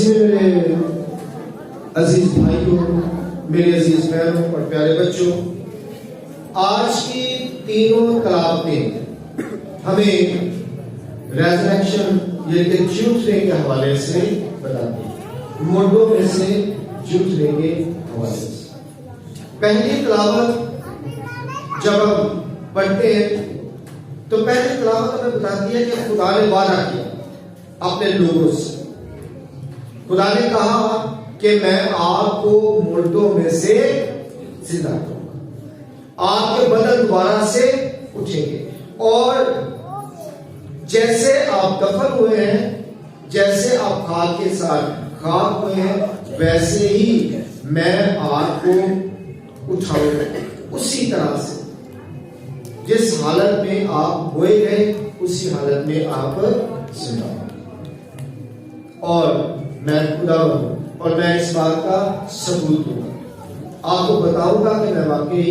مسیح میں میرے عزیز بھائیوں، میرے عزیز بہنوں اور پیارے بچوں، آج کی تینوں کلامیں ہمیں ریزریکشن یعنی کہ جھوٹنے کے حوالے سے بتاتی ہیں، مردوں میں سے جھوٹنے کے حوالے سے۔ پہلی تلاوت جب ہم پڑھتے ہیں تو پہلی تلاوت ہمیں بتاتی ہے کہ خدا نے وعدہ کیا اپنے لوگوں سے۔ خدا نے کہا کہ میں آپ کو مردوں میں سے زندہ کروں گا، آپ کے بدن دوبارہ سے اٹھیں گے، اور جیسے آپ دفن ہوئے ہیں، جیسے آپ خاک کے ساتھ خاک ہوئے ہیں، ویسے ہی میں آپ کو اٹھاؤں گا۔ اسی طرح سے جس حالت میں آپ ہوئے گئے اسی حالت میں آپ زندہ ہوں، اور میں خدا ہوں اور میں اس بات کا ثبوت دوں گا، آپ کو بتاؤں گا کہ میں واقعی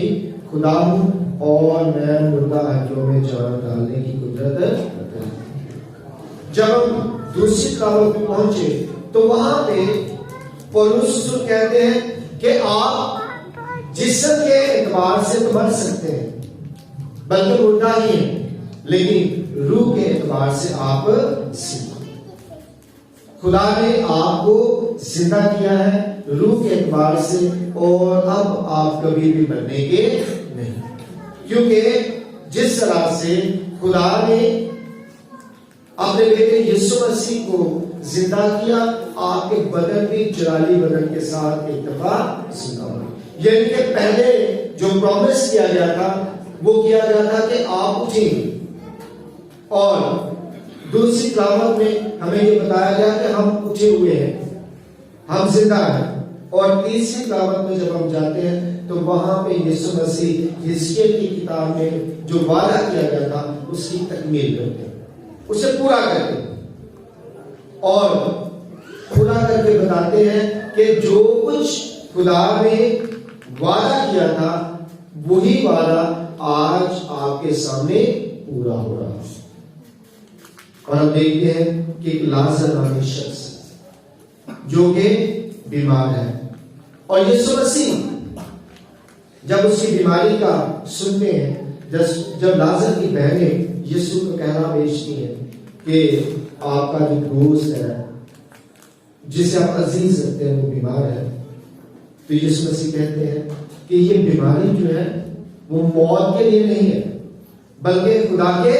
خدا ہوں اور میں مردہ ہڈیوں میں جان ڈالنے کی قدرت رکھتا ہوں۔ جب ہم دوسری تلاوت میں پہنچے تو وہاں پہ پولس رسول کہتے ہیں کہ آپ جسم کے اعتبار سے تو مر سکتے ہیں بلکہ مردہ ہی ہیں، لیکن روح کے اعتبار سے آپ زندہ۔ خدا نے آپ کو زندہ کیا ہے روح کے اعتبار سے، اور اب آپ کبھی بھی مرنے کے نہیں، کیونکہ جس طرح سے خدا نے اپنے بیٹے یسوع مسیح کو زندہ کیا، آپ کے بدن بھی جلالی بدن کے ساتھ ایک دفعہ زندہ ہوا۔ یعنی کہ پہلے جو پرومس کیا گیا تھا وہ کیا گیا تھا کہ آپ اٹھیں، اور دوسری تلاوت میں ہمیں یہ بتایا گیا کہ ہم اٹھے ہوئے ہیں، ہم زندہ ہیں، اور تیسری تلاوت میں جب ہم جاتے ہیں تو وہاں پہ یسوع مسیح حزقیل کی کتاب میں جو وعدہ کیا گیا تھا اس کی تکمیل کرتے ہیں، اسے پورا کرتے ہیں، اور پورا کر کے بتاتے ہیں کہ جو کچھ خدا نے وعدہ کیا تھا وہی وعدہ آج آپ کے سامنے پورا ہو رہا ہے۔ اور ہم دیکھتے ہیں کہ ایک لازر نامی شخص جو کہ بیمار ہے، اور یسوع مسیح جب اس کی بیماری کا سنتے ہیں، جب لازر کی بہنیں یسوع کو کہنا بھیجتی ہیں کہ آپ کا جو دوست ہے جسے آپ عزیز رکھتے ہیں وہ بیمار ہے، تو یسوع مسیح کہتے ہیں کہ یہ بیماری جو ہے وہ موت کے لیے نہیں ہے بلکہ خدا کے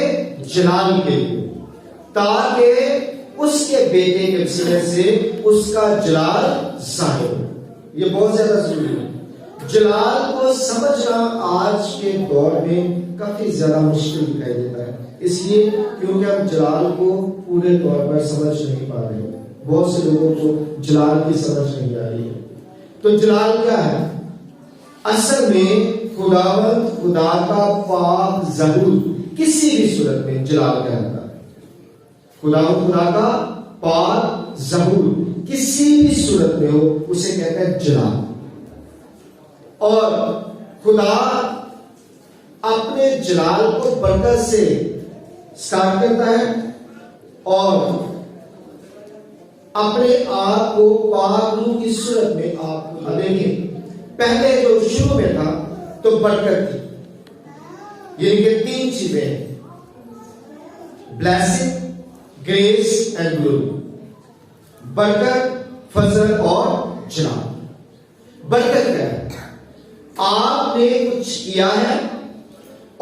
جلال کے لیے، تاکہ اس کے بیٹے کے وسیلے سے اس کا جلال ظاہر ہو۔ یہ بہت زیادہ ضروری ہے۔ جلال کو سمجھنا آج کے دور میں کافی زیادہ مشکل دکھائی دیتا ہے، اس لیے کیونکہ ہم جلال کو پورے طور پر سمجھ نہیں پا رہے، بہت سے لوگوں کو جلال کی سمجھ نہیں آ رہی ہے۔ تو جلال کیا ہے؟ اصل میں خدا کا پاک ظہور کسی بھی صورت میں جلال کہلاتا ہے۔ خدا کا پاک ظہور کسی بھی صورت میں ہو اسے کہتے ہیں جلال، اور خدا اپنے جلال کو برکت سے سٹارٹ کرتا ہے، اور اپنے آپ کو پاک روح کی صورت میں آپ کو دیکھیں۔ پہلے جو شروع میں تھا تو برکت تھی، یعنی کہ تین چیزیں، بلیسنگ، گریس اینڈ گلوری، برکت، فضل اور جلال۔ برکت کیا ہے؟ آپ نے کچھ کیا ہے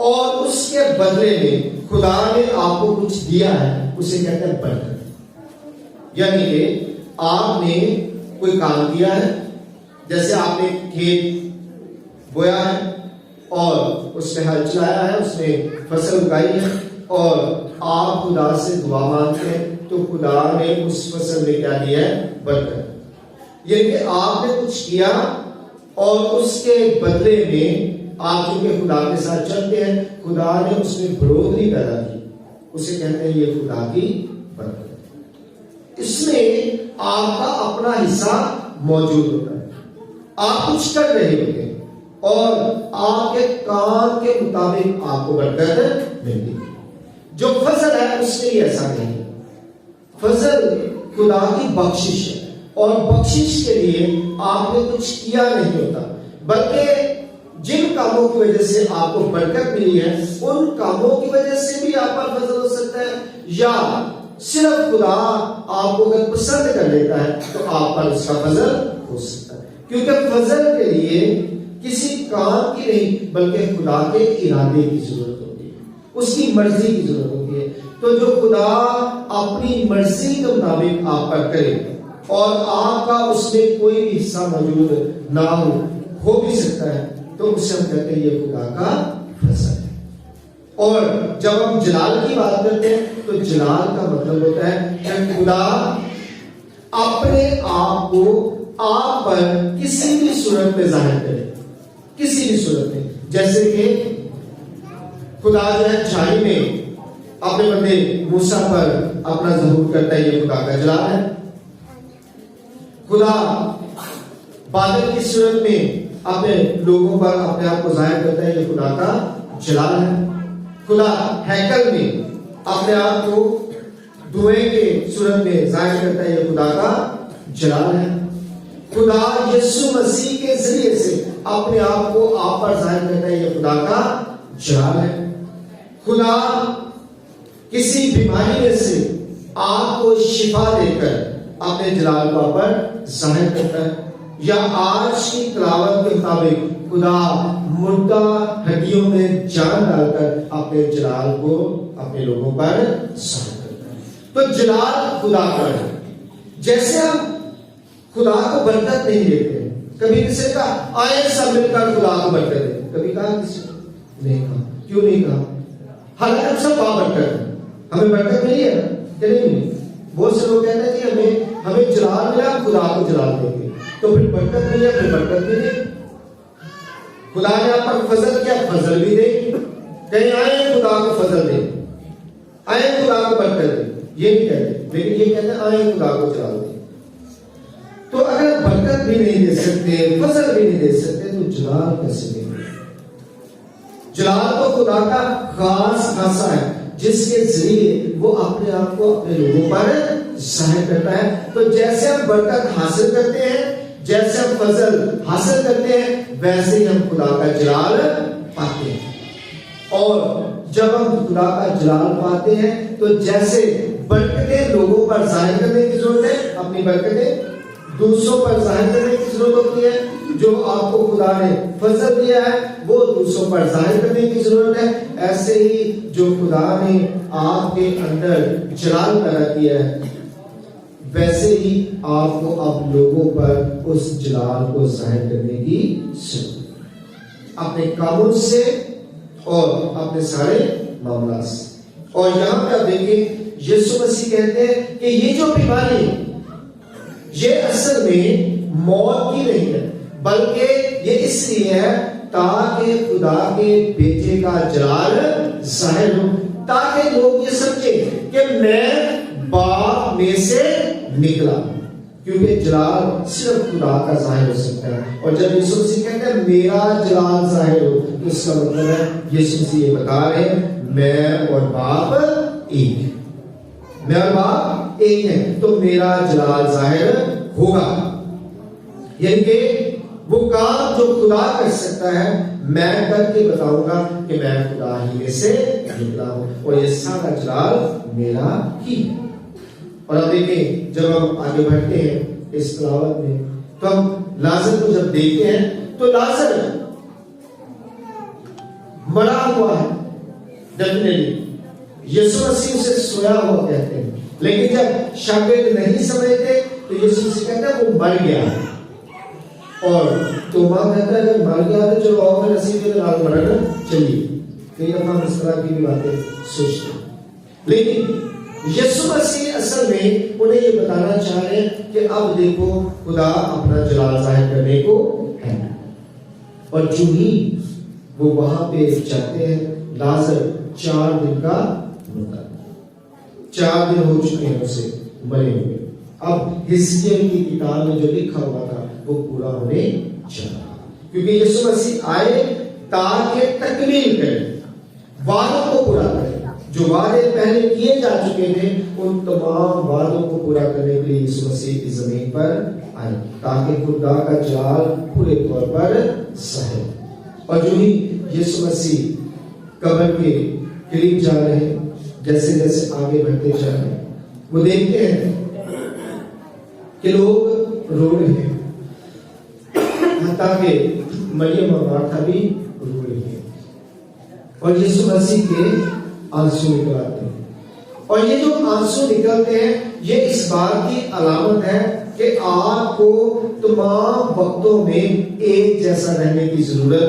اور اس کے بدلے میں خدا نے آپ کو کچھ دیا ہے، اسے کہتے ہیں برکت۔ یعنی کہ آپ نے کوئی کام کیا ہے، جیسے آپ نے کھیت بویا ہے اور اس میں ہل چلایا ہے، اس میں فصل اگائی ہے، اور آپ خدا سے دعا مانگتے ہیں تو خدا نے اس فصل میں کیا دیا ہے؟ برکت۔ یعنی کہ آپ نے کچھ کیا اور اس کے بدلے میں آپ چونکہ خدا کے ساتھ چلتے ہیں، خدا نے اس میں برودری پیدا کی، اسے کہتے ہیں یہ خدا کی برکت۔ اس میں آپ کا اپنا حصہ موجود ہوتا ہے، آپ کچھ کر رہے ہوتے ہیں اور آپ کے کام کے مطابق آپ کو برکت ملتی ہے۔ جو فضل ہے اس میں ایسا نہیں ہے، فضل خدا کی بخشش ہے، اور بخشش کے لیے آپ نے کچھ کیا نہیں ہوتا، بلکہ جن کاموں کی وجہ سے آپ کو برکت ملی ہے ان کاموں کی وجہ سے بھی آپ پر فضل ہو سکتا ہے، یا صرف خدا آپ کو اگر پسند کر لیتا ہے تو آپ پر اس کا فضل ہو سکتا ہے، کیونکہ فضل کے لیے کسی کام کی نہیں بلکہ خدا کے ارادے کی ضرورت ہوتی ہے، اس کی مرضی کی ضرورت ہوتی ہے۔ تو جو خدا اپنی مرضی کے مطابق آپ پر کرے اور آپ کا اس میں کوئی بھی حصہ موجود نہ ہو بھی سکتا ہے، تو اسے ہم کہتے ہیں یہ خدا کا فضل ہے۔ اور جب ہم جلال کی بات کرتے ہیں تو جلال کا مطلب ہوتا ہے کہ خدا اپنے آپ کو آپ پر کسی بھی صورت میں ظاہر کرے، کسی بھی صورت میں، جیسے کہ خدا جو ہے چھائی میں اپنے بندے موسیٰ پر اپنا ظہور کرتا ہے، یہ خدا کا جلال ہے۔ خدا بادل کی صورت میں اپنے لوگوں پر اپنے آپ کو ظاہر کرتا ہے، یہ خدا کا جلال ہے۔ خدا ہیکل میں اپنے آپ کو دھوئے کے صورت میں ظاہر کرتا ہے، یہ خدا کا جلال ہے۔ خدا یسوع مسیح کے ذریعے سے اپنے آپ کو آپ پر ظاہر کرتا ہے، یہ خدا کا جلال ہے۔ خدا کسی بیماری میں سے آپ کو شفا دے کر اپنے جلال کو آپ پر ظاہر کرتا ہے، یا آج کی تلاوت کے مطابق خدا مردہ ہڈیوں میں جان ڈال کر اپنے جلال کو اپنے لوگوں پر ظاہر کرتا ہے۔ تو جلال خدا کا ہے۔ جیسے ہم خدا کو برکت نہیں دیتے، کبھی کسی نے کہا آئے سب مل کر خدا کو برکت دیں، کبھی کہا کسی نے نہیں کہا، کیوں نہیں کہا؟ حالانکہ ہم سب وہاں برکت ہے، ہمیں برکت ملی ہے کہ نہیں ملی؟ بہت سے لوگ کہتے ہیں کہ ہمیں جلال ملا، خدا کو جلال دیں گے، تو پھر برکت ملی ہے، پھر برکت بھی دیں۔ خدا نے آپ پر فضل کیا، فضل بھی دے۔ کہیں آئے خدا کو فضل دے، آئے خدا کو برکت دے، یہ نہیں کہتے، لیکن یہ کہتے ہیں آئے خدا کو جلال دے۔ تو اگر برکت بھی نہیں دے سکتے، فضل بھی نہیں دے سکتے، تو جلال کیسے دیں گے؟ جلال تو خدا کا خاص خاصا ہے جس کے ذریعے وہ اپنے آپ کو اپنے لوگوں پر ظاہر کرتا ہے۔ تو جیسے ہم برکت حاصل کرتے ہیں، جیسے ہم فضل حاصل کرتے ہیں، ویسے ہی ہم خدا کا جلال پاتے ہیں۔ اور جب ہم خدا کا جلال پاتے ہیں تو جیسے برکتیں لوگوں پر ظاہر کرنے کی ضرورت ہے، اپنی برکتیں دوسروں پر ظاہر کرنے کی ضرورت ہوتی ہے، جو آپ کو خدا نے فضل دیا ہے وہ دوسروں پر ظاہر کرنے کی ضرورت ہے، ایسے ہی جو خدا نے آپ کے اندر جلال پیدا کیا ہے ویسے ہی آپ کو اب لوگوں پر اس جلال کو ظاہر کرنے کی ضرورت ہے، اپنے کاموں سے اور اپنے سارے معاملات سے۔ اور یہاں پہ آپ دیکھیں یسوع مسیح کہتے ہیں کہ یہ جو بیماری یہ اصل میں موت کی نہیں ہے، بلکہ یہ اس لیے ہے تاکہ خدا کے بیٹے کا جلال ظاہر ہو، تاکہ لوگ یہ سمجھیں کہ میں باپ میں سے نکلا، کیونکہ جلال صرف خدا کا ظاہر ہو سکتا ہے۔ اور جب یسوع مسیح کہتے ہیں میرا جلال ظاہر ہو، تو اس کا مطلب ہے یسوع مسیح یہ بتا رہے ہیں میں اور باپ ایک ہیں، میں اور باپ ایک ہیں، تو میرا جلال ظاہر ہوگا۔ یعنی کہ وہ کام جو خدا کر سکتا ہے میں کر کے بتاؤں گا کہ میں خدا ہی میں سے نکلا ہوں، اور یہ سارا جلال میرا ہی ہے۔ اور اب دیکھیں جب ہم آگے بڑھتے ہیں اس تلاوت میں تو ہم لازر کو جب دیکھتے ہیں تو لازر مرا ہوا ہے، ڈیفینیٹلی یسوع مسیح اسے سویا ہوا کہتے ہیں، لیکن جب شاگرد نہیں سمجھتے تو یسوع مسیح کہتا ہے وہ مر گیا، اور توما کہتا ہے اگر مر گیا تو چلو آؤ پھر اسی کے لال مرنا چلیے۔ کئی دفعہ ہم اس طرح کی بھی باتیں سوچتے ہیں، لیکن یسوع مسیح اصل میں انہیں یہ بتانا چاہ رہے ہیں کہ اب دیکھو خدا اپنا جلال ظاہر کرنے کو ہے، اور جو ہی وہ وہاں پہ جاتے ہیں لازر 4 دن کا مرا، 4 دن ہو چکے ہیں اسے مرے ہوئے۔ اب حزقیل کی کتاب میں جو لکھا ہوا تھا وہ پورا ہونے جا رہا، کیونکہ یسوع مسیح آئے تاکہ تکمیل کرے، وعدوں کو پورا کرے، جو وعدے پہلے کیے جا چکے تھے ان تمام وعدوں کو پورا کرنے کے لیے یسوع مسیح اس زمین پر آئے تاکہ خدا کا جلال پورے طور پر ظاہر۔ اور جو ہی یسوع مسیح قبر کے قریب جا رہے ہیں، جیسے جیسے آگے بڑھتے جا رہے ہیں، وہ دیکھتے ہیں کہ لوگ رو رہے ہیں، حتیٰ کہ مریم اور مارتھا بھی رو رہی ہیں، اور یسوع مسیح کے آنسو نکل آتے ہیں۔ اور یہ جو آنسو نکلتے ہیں یہ اس بات کی علامت ہے کہ آپ کو تمام وقتوں میں ایک جیسا رہنے کی ضرورت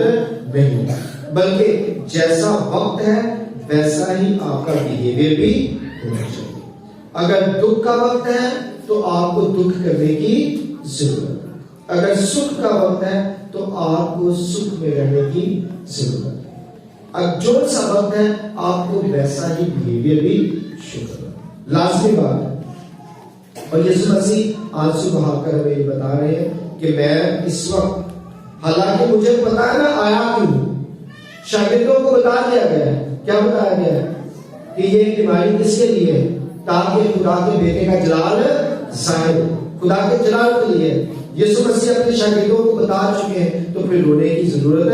نہیں، بلکہ جیسا وقت ہے ویسا ہی آپ کا بیہیویئر بھی ہونا چاہیے۔ اگر دکھ کا وقت ہے تو آپ کو دکھ کرنے کی ضرورت، اگر سکھ کا وقت ہے تو آپ کو سکھ میں رہنے کی ضرورت ہے، اب جو سا وقت ہے آپ کو ویسا ہی بیہیویئر بھی شو کرنا، لازمی بات ہے۔ اور یسوع مسیح آنسو بہا کر ہمیں یہ بتا رہے ہیں کہ میں اس وقت، حالانکہ مجھے پتا ہے میں آیا کیوں، شاگردوں کو بتا دیا گیا ہے، کیا بتایا گیا ہے کہ یہ بیماری کس کے لیے ہے؟ تاکہ خدا کے بیٹے کا جلال ظاہر ہو، خدا کے جلال کے لیے۔ یسوع مسیح اپنے شاگردوں کو بتا چکے ہیں تو پھر رونے کی ضرورت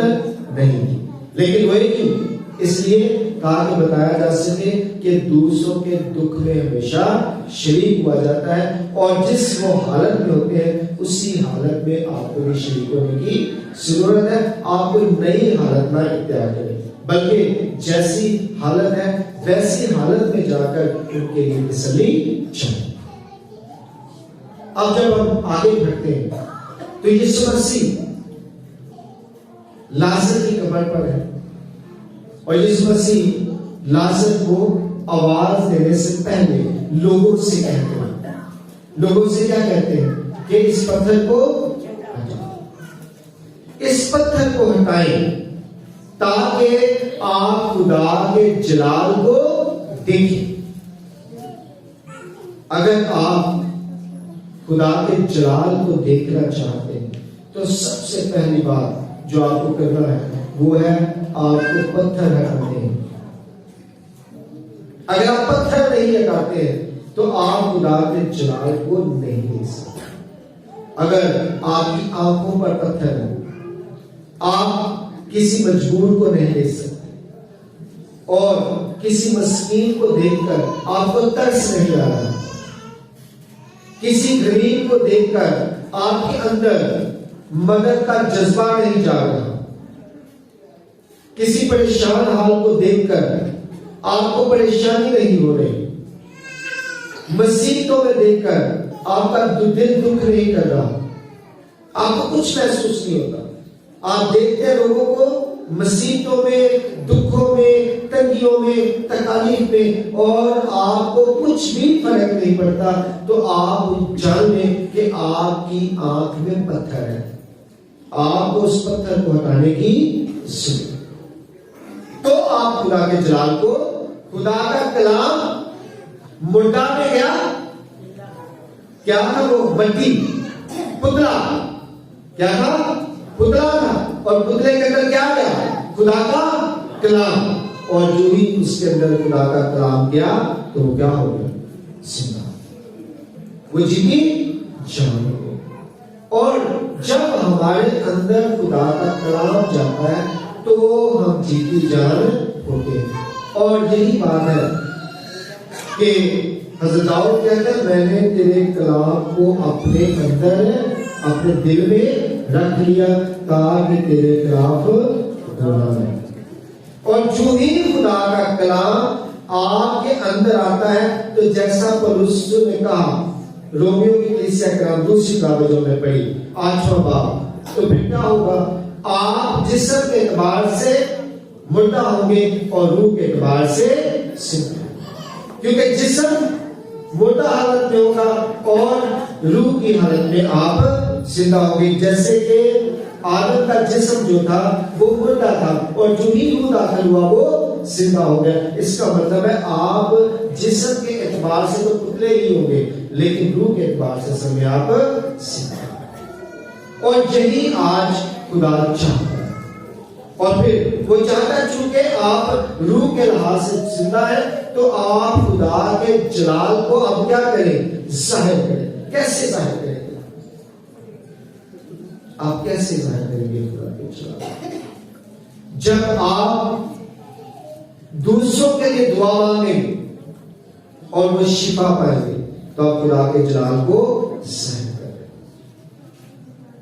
نہیں تھی، لیکن روئے کیوں؟ اس لیے تاکہ بتایا جا سکے کہ دوسروں کے دکھ میں ہمیشہ شریک ہوا جاتا ہے، اور جس وہ حالت میں ہوتے ہیں اسی حالت میں آپ کو بھی شریک ہونے کی ضرورت ہے۔ آپ کو نئی حالت نہ اختیار کریں، بلکہ جیسی حالت ہے ویسی حالت میں جا کر ان کے لیے تسلی چاہیے۔ اب جب ہم آگے بڑھتے ہیں تو یسوع مسیح لازر کی قبر پر ہے، اور یسوع مسیح لازر کو آواز دینے سے پہلے لوگوں سے کہتے ہیں، لوگوں سے کیا کہتے ہیں کہ اس پتھر کو ہٹائیں، اس پتھر کو ہٹائیں تاکہ آپ خدا کے جلال کو دیکھیں۔ اگر آپ خدا کے جلال کو دیکھنا چاہتے ہیں تو سب سے پہلی بات جو آپ کو کرنا ہے وہ ہے آپ کو پتھر ہٹانے ہیں۔ اگر آپ پتھر نہیں ہٹاتے ہیں تو آپ خدا کے جلال کو نہیں دیکھ سکتے۔ اگر آپ کی آنکھوں پر پتھر ہے، آپ کسی مجبور کو نہیں دیکھ سکتے، اور کسی مسکین کو دیکھ کر آپ کو ترس نہیں آ رہا، کسی غریب کو دیکھ کر آپ کے اندر مدد کا جذبہ نہیں جا رہا، کسی پریشان حال کو دیکھ کر آپ کو پریشانی نہیں ہو رہی، مصیبتوں میں دیکھ کر آپ کا دل دکھ نہیں کر رہا، آپ کو کچھ محسوس نہیں ہوتا۔ آپ دیکھتے ہیں لوگوں کو مصیبتوں میں، دکھوں میں، تنگیوں میں، تکالیف میں، اور آپ کو کچھ بھی فرق نہیں پڑتا، تو آپ جان لیں کہ آپ کی آنکھ میں پتھر ہے، آپ کو اس پتھر کو ہٹانے کی ضرورت۔ تو آپ خدا کے جلال کو، خدا کا کلام مردہ میں گیا، کیا تھا وہ؟ مٹی، پتلا، کیا تھا؟ پتلا تھا، اور پتلے کے اندر کیا گیا؟ خدا کا کلام، اور جو ہی اس کے اندر خدا کا کلام گیا تو وہ کیا ہو گیا؟ زندہ، وہ جیتی جان ہو گئی۔ اور جب ہمارے اندر خدا کا کلام جاتا ہے تو ہم جیتی جان ہوتے ہیں۔ اور یہی بات ہے کہ حضرت داؤد کہتا ہے میں نے تیرے کلام کو اپنے اندر، اپنے دل میں رکھ لیا تاکہ تیرے خلاف گناہ نہ۔ اور جو ہی خدا کا کلام آپ کے اندر آتا ہے تو جیسا پولس نے کہا، رومیو کی کلیسیا کرام دوسری کتاب جو میں پڑھی 8واں باب، تو پھر کیا ہوگا؟ آپ جسم کے اعتبار سے مردہ ہوں گے اور روح کے اعتبار سے زندہ، کیونکہ جسم مردہ حالت میں ہوگا اور روح کی حالت میں آپ زندہ ہوں گے۔ جیسے کہ آدم کا جسم جو تھا وہ مردہ تھا، اور جو ہی روح داخل ہوا وہ زندہ ہو گیا۔ اس کا مطلب ہے آپ جسم کے اعتبار سے تو پتلے ہی ہوں گے، لیکن روح کے اعتبار سے سمجھے آپ زندہ۔ اور یہی آج خدا چاہتا ہے اور پھر وہ چاہتا ہے چونکہ آپ روح کے لحاظ سے زندہ ہیں تو آپ خدا کے جلال کو اب کیا کریں؟ ظاہر کریں۔ کیسے ظاہر کریں گے؟ آپ کیسے ظاہر کریں گے خدا کے جلال؟ جب آپ دوسروں کے لیے دعا مانگیں گے اور وہ شفا پائیں گے تو آپ خدا کے جلال کو ظاہر کریں۔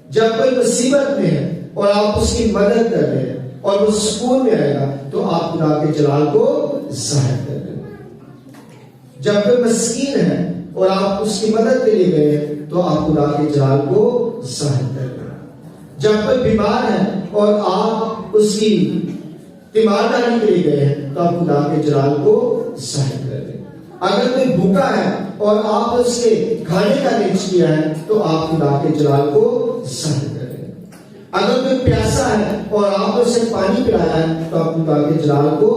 جب کوئی مصیبت میں ہے اور آپ اس کی مدد کر رہے ہیں اور وہ سکون میں آئے گا تو آپ خدا کے جلال کو ظاہر کر رہے ہیں۔ جب کوئی مسکین ہے اور آپ اس کی مدد کے لیے گئے ہیں تو آپ خدا کے جلال کو ظاہر کر رہے ہیں۔ جب کوئی بیمار ہے اور آپ اس کی تیمارداری کے لیے گئے ہیں تو آپ خدا کے جلال کو ظاہر کر رہے ہیں۔ اگر کوئی بھوکا ہے اور آپ اس کے کھانے کا ارینج کیا ہے تو آپ خدا کے جلال کو ظاہر کر رہے ہیں۔ اگر کوئی پیاسا ہے اور آپ اسے پانی پلایا ہے تو آپ خدا کے جلال کو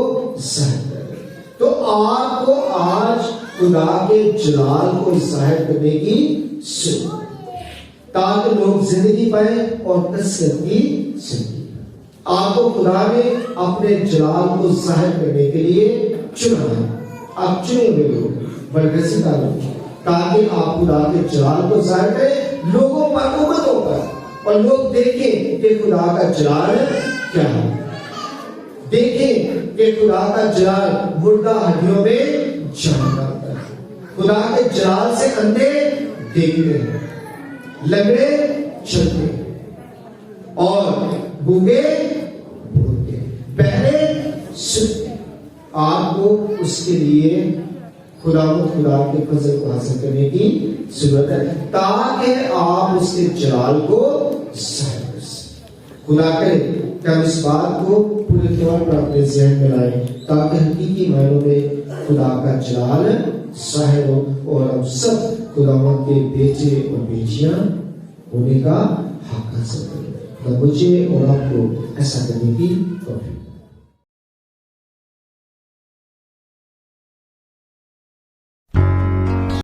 ظاہر کر رہے ہیں۔ تو آپ کو آج خدا کے جلال کو ظاہر کرنے کی ضرورت ہے تاکہ لوگ زندگی پائیں اور کثرت کی زندگی۔ آپ کو خدا نے اپنے جلال کو ظاہر کرنے کے لیے چنا ہے۔ آپ چنے ہوئے لوگ برکت لوگ تاکہ آپ خدا کے جلال کو ظاہر کریں لوگوں پر امتوں پر، اور لوگ دیکھیں کہ خدا کا جلال کیا ہے، دیکھیں کہ خدا کا جلال مردہ ہڈیوں میں جان ڈالتا ہے۔ خدا کے جلال سے اندھے دیکھتے ہیں، لنگڑے چلتے ہیں اور گونگے بولتے ہیں، بہرے سنتے ہیں۔ آپ کو اس کے لیے خدا کے فضل کو حاصل کرنے کی ضرورت ہے تاکہ آپ اس کے جلال کو ظاہر کر سکیں۔ خدا کرے کہ ہم اس بات کو پورے طور پر اپنے ذہن میں لائیں تاکہ حقیقی معنوں میں خدا کا جلال ظاہر ہو اور ہم سب خداوند کے بیٹے اور بیٹیاں ہونے کا حق حاصل کریں۔ مجھے اور آپ کو ایسا کرنے کی توفیق